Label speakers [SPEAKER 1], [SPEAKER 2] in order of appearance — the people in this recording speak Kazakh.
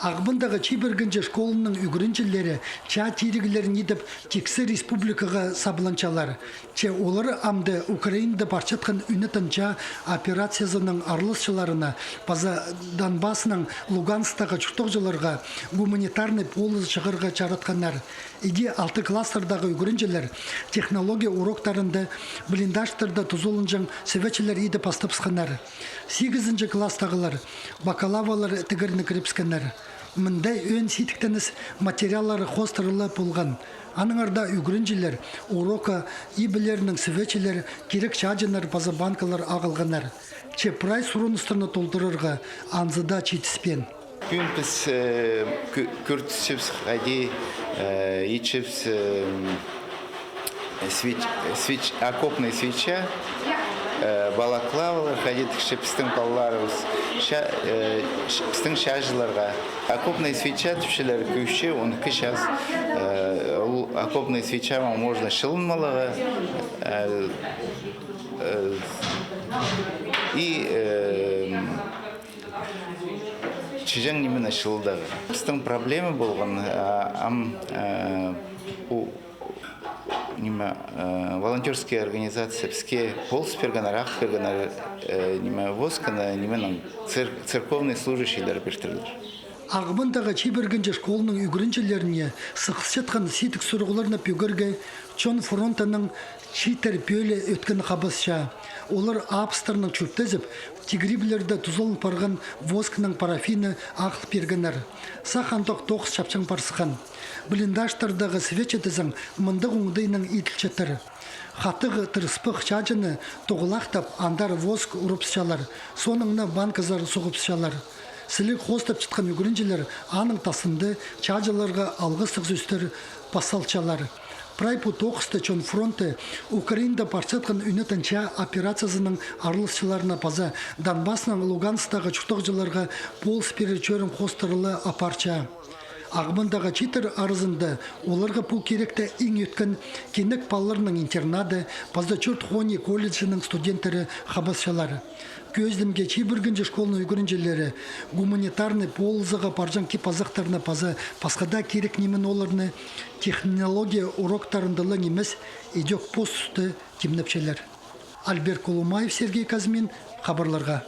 [SPEAKER 1] Ағбындағы Чибергінжі школының үгірінчілері ча тирігілерін едіп тексі республикаға сабыланчалар. Че олары амды Украинды барчатқан үнітінча операциясының арлысшыларына, база Донбассының Луганстағы чүртоқжыларға гуманитарный полыз шығырға чаратқанар. Иге 6 класстардағы үгірінчілер технология уроктарында блиндаштарда тұзолынжың сәвечілер едіп астыпсқанар. 8 класстағылар бакалавалар тігіріні кіріпсканар. Мындай өн сетіктініс материаллары қостырылы болған. Аныңарда үгірінжілер, урока ибілерінің сөвечілер, керек чаджынар база банкалар ағылғанар. Че прай сұрыныстырны толтырырға анзыда четіспен.
[SPEAKER 2] Күн біз күртісіпс ғади, ечіпс окопный свеча, балаклавалар, ходит шепстің балаларымыз, шепстің шажыларға. Окопный свеча түпшілер көші, оны кішаз. Окопный свеча можно шылынмалыға. И чижан немена шылдағы. Шепстің проблемы болған, волонтерские организации пске полс перганарах перганар воскана неменің церковный служащийлер берділер.
[SPEAKER 1] Ағбындағы Чибергінжі школының үгірінчілеріне сықсетқан сетік сұрғыларына пөгірге чон фронтының читер пөлі өткені қабысша. Олар апстарының чөптезіп, тигриблерді тұзолын парған воскының парафины ақыл пергенер. Сақантық тоқс шапчан парсыған. Блиндаштардағы свечетізің мұндық ұңдайының итілчеттір. Хатығы тұрыспық чаджыны тоғылақтап андар воск ұрыпсшалар, соныңна банкызар соғыпсшалар. Сілік қостап чытқан үгірінчілер аның тасынды чаджыларға алғыстық зүстір пасалчалар. Прайпу тоқысты чон фронты Украинда парчатқан үнетінча операциясының арлысшыларына паза Донбассның Луганстағы чүртоқжыларға пол спиричөрін қостырылы апарча. Ағбындағы читер арызында оларға бұл керекті ең өткен кенік балларының интернады пазда чөрт хони колледжінің студенттері қабасшалары. Көздімге Чибергінжі школының үгірінжелері гуманитарный ползыға баржан кепазақтарына паза пасқада керек немен оларны технология уроктарындылы немес идек пост үсті темнепшелер. Альберт Колумаев, Сергей Казмин, хабарларға.